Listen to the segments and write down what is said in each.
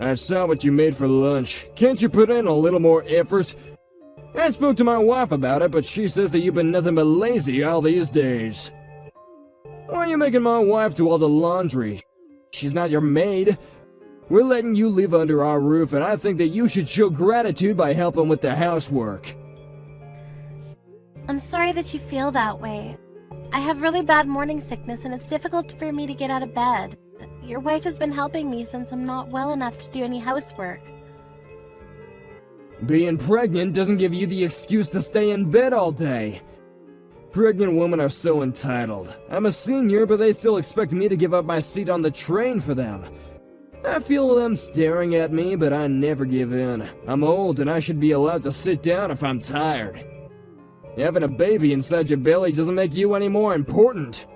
I saw what you made for lunch. Can't you put in a little more effort? I spoke to my wife about it, but she says that you've been nothing but lazy all these days. Why are you making my wife do all the laundry? She's not your maid. We're letting you live under our roof, and I think that you should show gratitude by helping with the housework. I'm sorry that you feel that way. I have really bad morning sickness, and it's difficult for me to get out of bed. Your wife has been helping me since I'm not well enough to do any housework. Being pregnant doesn't give you the excuse to stay in bed all day. Pregnant women are so entitled. I'm a senior, but they still expect me to give up my seat on the train for them. I feel them staring at me, but I never give in. I'm old and I should be allowed to sit down if I'm tired. Having a baby inside your belly doesn't make you any more important.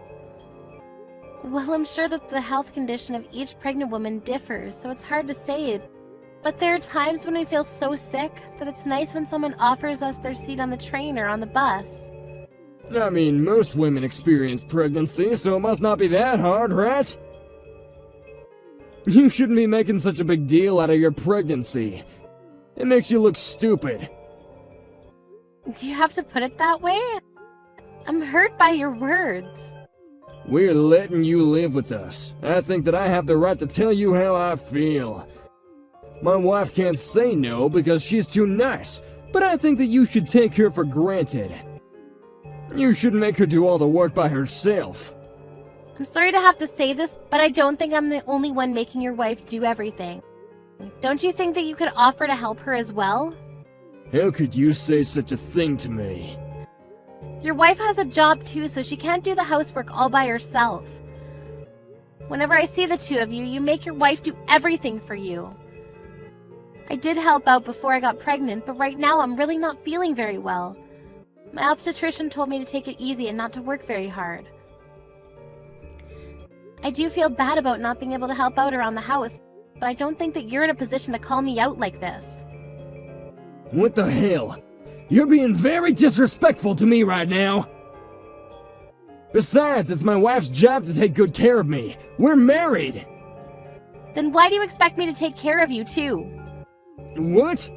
Well, I'm sure that the health condition of each pregnant woman differs, so it's hard to say. But there are times when we feel so sick that it's nice when someone offers us their seat on the train or on the bus. I mean, most women experience pregnancy, so it must not be that hard, right? You shouldn't be making such a big deal out of your pregnancy. It makes you look stupid. Do you have to put it that way? I'm hurt by your words. We're letting you live with us. I think that I have the right to tell you how I feel. My wife can't say no because she's too nice, but I think that you should take her for granted. You shouldn't make her do all the work by herself. I'm sorry to have to say this, but I don't think I'm the only one making your wife do everything. Don't you think that you could offer to help her as well? How could you say such a thing to me? Your wife has a job too, so she can't do the housework all by herself. Whenever I see the two of you, you make your wife do everything for you. I did help out before I got pregnant, but right now I'm really not feeling very well. My obstetrician told me to take it easy and not to work very hard. I do feel bad about not being able to help out around the house, but I don't think that you're in a position to call me out like this. What the hell? You're being very disrespectful to me right now. Besides, it's my wife's job to take good care of me. We're married. Then why do you expect me to take care of you too? What?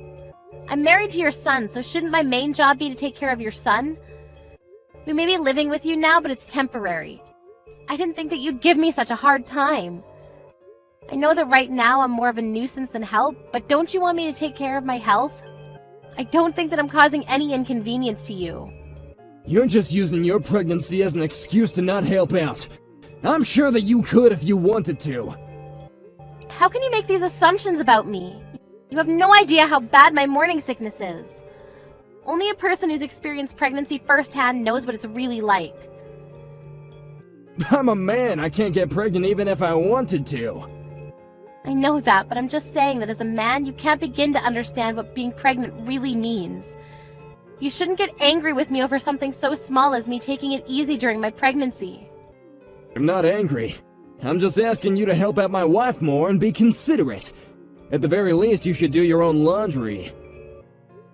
I'm married to your son, so shouldn't my main job be to take care of your son? We may be living with you now, but it's temporary. I didn't think that you'd give me such a hard time. I know that right now I'm more of a nuisance than help, but don't you want me to take care of my health? I don't think that I'm causing any inconvenience to you. You're just using your pregnancy as an excuse to not help out. I'm sure that you could if you wanted to. How can you make these assumptions about me? You have no idea how bad my morning sickness is. Only a person who's experienced pregnancy firsthand knows what it's really like. I'm a man. I can't get pregnant even if I wanted to. I know that, but I'm just saying that as a man, you can't begin to understand what being pregnant really means. You shouldn't get angry with me over something so small as me taking it easy during my pregnancy. I'm not angry. I'm just asking you to help out my wife more and be considerate. At the very least, you should do your own laundry.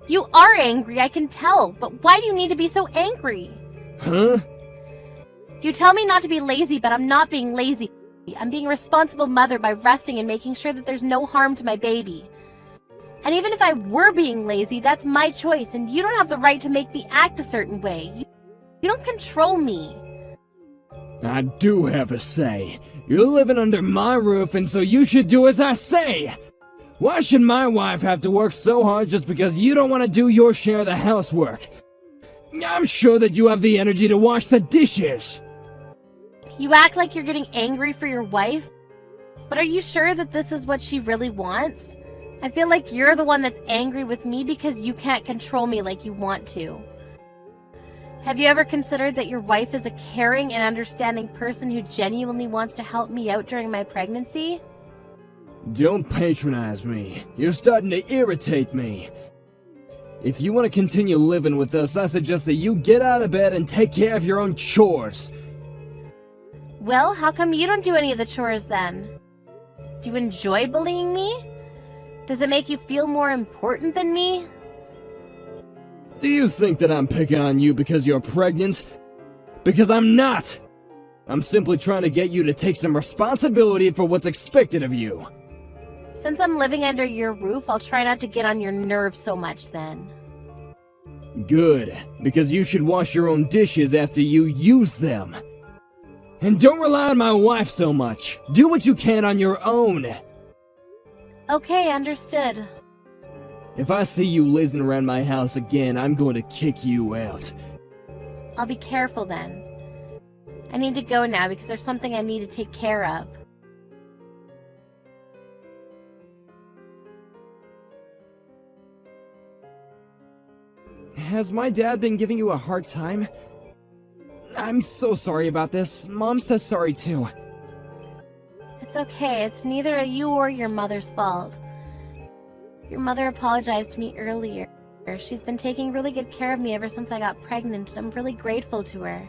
You are angry, I can tell, but why do you need to be so angry? Huh? You tell me not to be lazy, but I'm not being lazy. I'm being a responsible mother by resting and making sure that there's no harm to my baby. And even if I were being lazy, that's my choice, and you don't have the right to make me act a certain way. You don't control me. I do have a say. You're living under my roof, and so you should do as I say. Why should my wife have to work so hard just because you don't want to do your share of the housework? I'm sure that you have the energy to wash the dishes. You act like you're getting angry for your wife, but are you sure that this is what she really wants? I feel like you're the one that's angry with me because you can't control me like you want to. Have you ever considered that your wife is a caring and understanding person who genuinely wants to help me out during my pregnancy? Don't patronize me. You're starting to irritate me. If you want to continue living with us, I suggest that you get out of bed and take care of your own chores. Well, how come you don't do any of the chores then? Do you enjoy bullying me? Does it make you feel more important than me? Do you think that I'm picking on you because you're pregnant? Because I'm not! I'm simply trying to get you to take some responsibility for what's expected of you. Since I'm living under your roof, I'll try not to get on your nerves so much then. Good, because you should wash your own dishes after you use them. And don't rely on my wife so much. Do what you can on your own. Okay, understood. If I see you lazing around my house again, I'm going to kick you out. I'll be careful then. I need to go now because there's something I need to take care of. Has my dad been giving you a hard time? I'm so sorry about this. Mom says sorry too. It's okay. It's neither you or your mother's fault. Your mother apologized to me earlier. She's been taking really good care of me ever since I got pregnant, and I'm really grateful to her.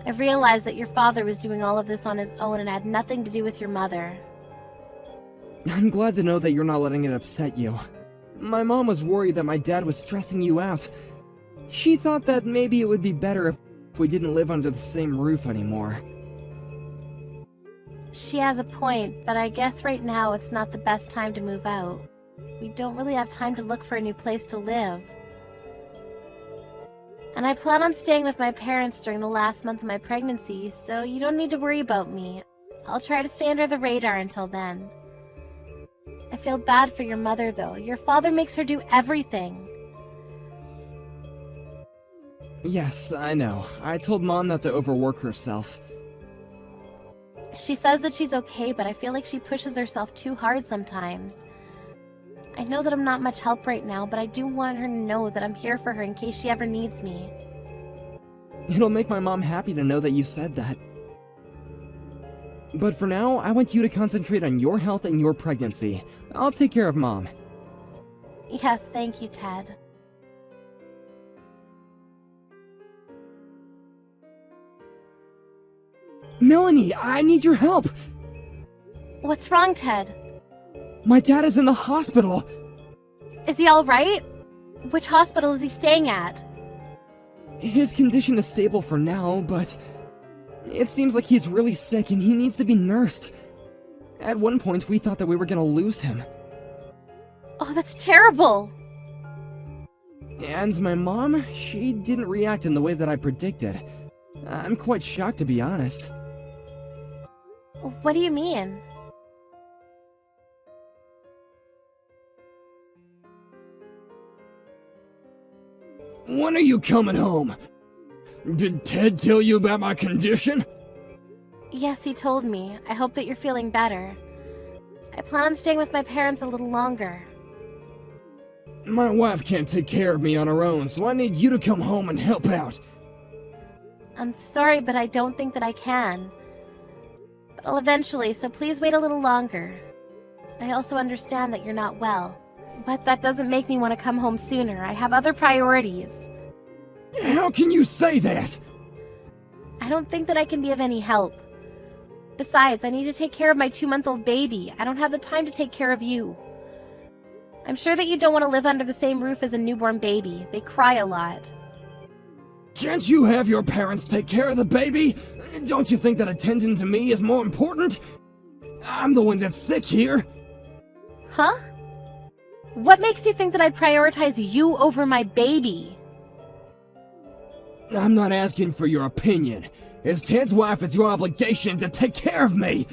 I've realized that your father was doing all of this on his own and had nothing to do with your mother. I'm glad to know that you're not letting it upset you. My mom was worried that my dad was stressing you out. She thought that maybe it would be better if we didn't live under the same roof anymore. She has a point, but I guess right now it's not the best time to move out. We don't really have time to look for a new place to live. And I plan on staying with my parents during the last month of my pregnancy, so you don't need to worry about me. I'll try to stay under the radar until then. I feel bad for your mother, though. Your father makes her do everything. Yes, I know. I told Mom not to overwork herself. She says that she's okay, but I feel like she pushes herself too hard sometimes. I know that I'm not much help right now, but I do want her to know that I'm here for her in case she ever needs me. It'll make my mom happy to know that you said that. But for now, I want you to concentrate on your health and your pregnancy. I'll take care of Mom. Yes, thank you, Ted. Melanie, I need your help! What's wrong, Ted? My dad is in the hospital! Is he alright? Which hospital is he staying at? His condition is stable for now, but it seems like he's really sick and he needs to be nursed. At one point, we thought that we were gonna lose him. Oh, that's terrible! And my mom, she didn't react in the way that I predicted. I'm quite shocked, to be honest. What do you mean? When are you coming home? Did Ted tell you about my condition? Yes, he told me. I hope that you're feeling better. I plan on staying with my parents a little longer. My wife can't take care of me on her own, so I need you to come home and help out. I'm sorry, but I don't think that I can. But I'll eventually, so please wait a little longer. I also understand that you're not well, but that doesn't make me want to come home sooner. I have other priorities. How can you say that? I don't think that I can be of any help. Besides, I need to take care of my 2-month-old baby. I don't have the time to take care of you. I'm sure that you don't want to live under the same roof as a newborn baby. They cry a lot. Can't you have your parents take care of the baby? Don't you think that attending to me is more important? I'm the one that's sick here. Huh? What makes you think that I'd prioritize you over my baby? I'm not asking for your opinion. As Ted's wife, it's your obligation to take care of me.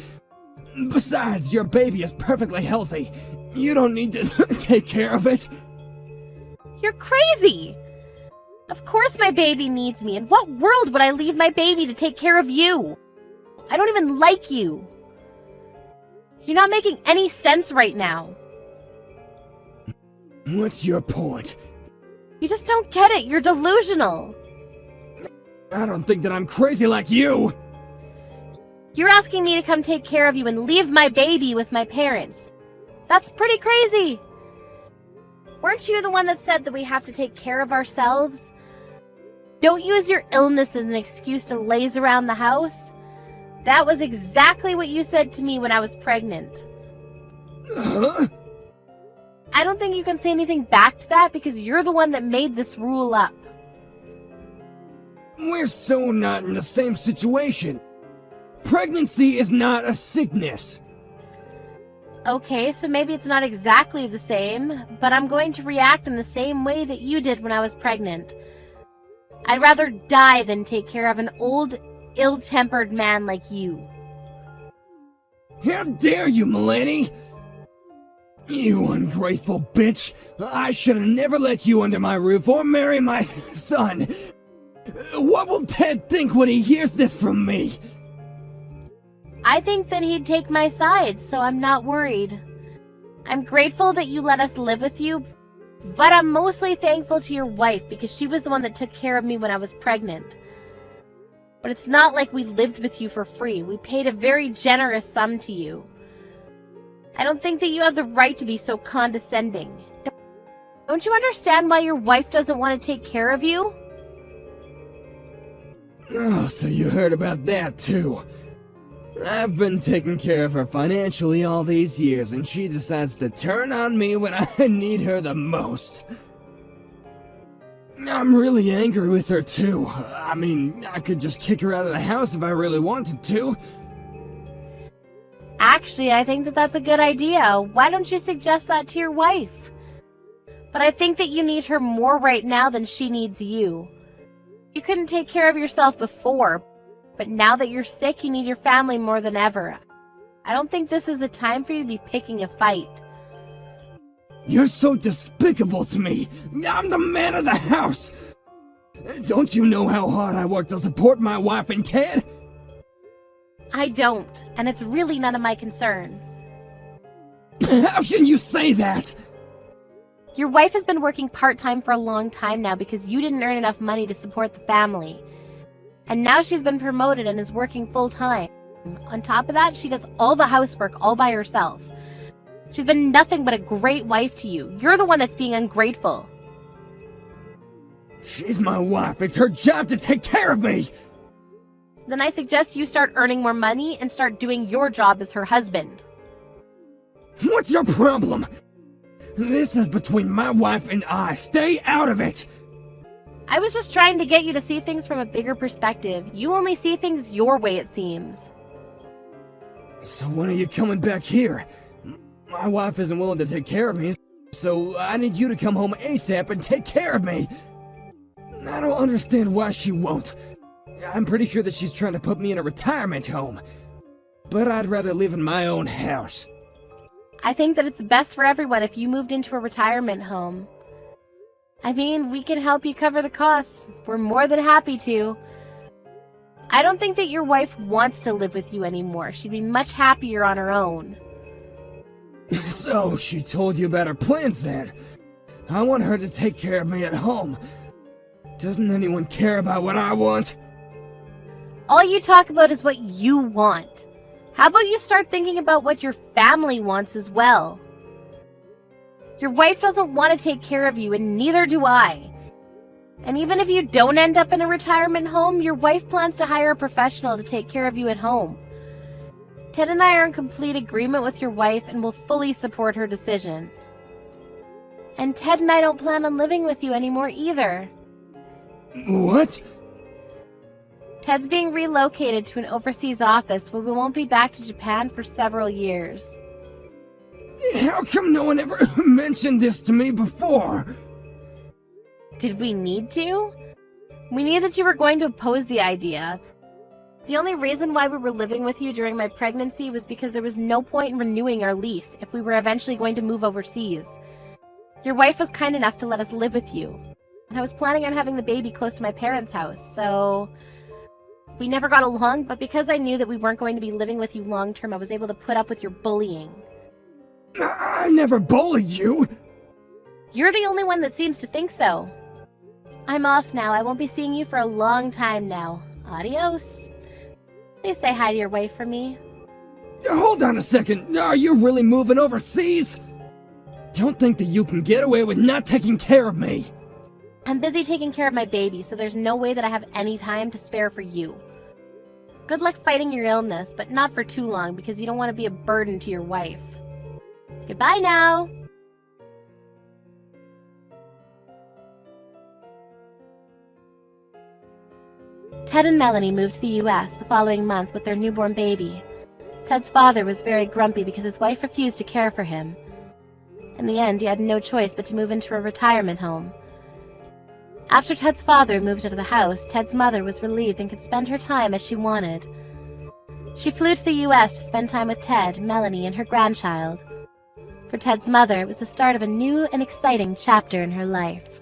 Besides, your baby is perfectly healthy. You don't need to take care of it. You're crazy! Of course my baby needs me. In what world would I leave my baby to take care of you? I don't even like you. You're not making any sense right now. What's your point? You just don't get it. You're delusional. I don't think that I'm crazy like you. You're asking me to come take care of you and leave my baby with my parents. That's pretty crazy. Weren't you the one that said that we have to take care of ourselves? Don't use your illness as an excuse to laze around the house. That was exactly what you said to me when I was pregnant. Huh? I don't think you can say anything back to that because you're the one that made this rule up. We're so not in the same situation. Pregnancy is not a sickness. Okay, so maybe it's not exactly the same, but I'm going to react in the same way that you did when I was pregnant. I'd rather die than take care of an old, ill-tempered man like you. How dare you, Milady! You ungrateful bitch! I should have never let you under my roof or marry my son! What will Ted think when he hears this from me? I think that he'd take my side, so I'm not worried. I'm grateful that you let us live with you, but I'm mostly thankful to your wife because she was the one that took care of me when I was pregnant. But it's not like we lived with you for free. We paid a very generous sum to you. I don't think that you have the right to be so condescending. Don't you understand why your wife doesn't want to take care of you? Oh, so you heard about that too. I've been taking care of her financially all these years, and she decides to turn on me when I need her the most. I'm really angry with her too. I mean, I could just kick her out of the house if I really wanted to. Actually, I think that that's a good idea. Why don't you suggest that to your wife? But I think that you need her more right now than she needs you. You couldn't take care of yourself before, but now that you're sick, you need your family more than ever. I don't think this is the time for you to be picking a fight. You're so despicable to me. I'm the man of the house. Don't you know how hard I work to support my wife and Ted? I don't, and it's really none of my concern. How can you say that? Your wife has been working part-time for a long time now because you didn't earn enough money to support the family. And now she's been promoted and is working full-time. On top of that, she does all the housework all by herself. She's been nothing but a great wife to you. You're the one that's being ungrateful. She's my wife. It's her job to take care of me. Then I suggest you start earning more money and start doing your job as her husband. What's your problem? This is between my wife and I. Stay out of it! I was just trying to get you to see things from a bigger perspective. You only see things your way, it seems. So when are you coming back here? My wife isn't willing to take care of me, so I need you to come home ASAP and take care of me. I don't understand why she won't. I'm pretty sure that she's trying to put me in a retirement home. But I'd rather live in my own house. I think that it's best for everyone if you moved into a retirement home. I mean, we can help you cover the costs. We're more than happy to. I don't think that your wife wants to live with you anymore. She'd be much happier on her own. So, she told you about her plans then. I want her to take care of me at home. Doesn't anyone care about what I want? All you talk about is what you want. How about you start thinking about what your family wants as well? Your wife doesn't want to take care of you, and neither do I. And even if you don't end up in a retirement home, your wife plans to hire a professional to take care of you at home. Ted and I are in complete agreement with your wife and will fully support her decision. And Ted and I don't plan on living with you anymore either. What? Ted's being relocated to an overseas office where we won't be back to Japan for several years. How come no one ever mentioned this to me before? Did we need to? We knew that you were going to oppose the idea. The only reason why we were living with you during my pregnancy was because there was no point in renewing our lease if we were eventually going to move overseas. Your wife was kind enough to let us live with you. And I was planning on having the baby close to my parents' house, so... We never got along, but because I knew that we weren't going to be living with you long term, I was able to put up with your bullying. I never bullied you! You're the only one that seems to think so. I'm off now. I won't be seeing you for a long time now. Adios. Please say hi to your wife for me. Hold on a second. Are you really moving overseas? Don't think that you can get away with not taking care of me. I'm busy taking care of my baby, so there's no way that I have any time to spare for you. Good luck fighting your illness, but not for too long because you don't want to be a burden to your wife. Goodbye now! Ted and Melanie moved to the US the following month with their newborn baby. Ted's father was very grumpy because his wife refused to care for him. In the end, he had no choice but to move into a retirement home. After Ted's father moved out of the house, Ted's mother was relieved and could spend her time as she wanted. She flew to the US to spend time with Ted, Melanie, and her grandchild. For Ted's mother, it was the start of a new and exciting chapter in her life.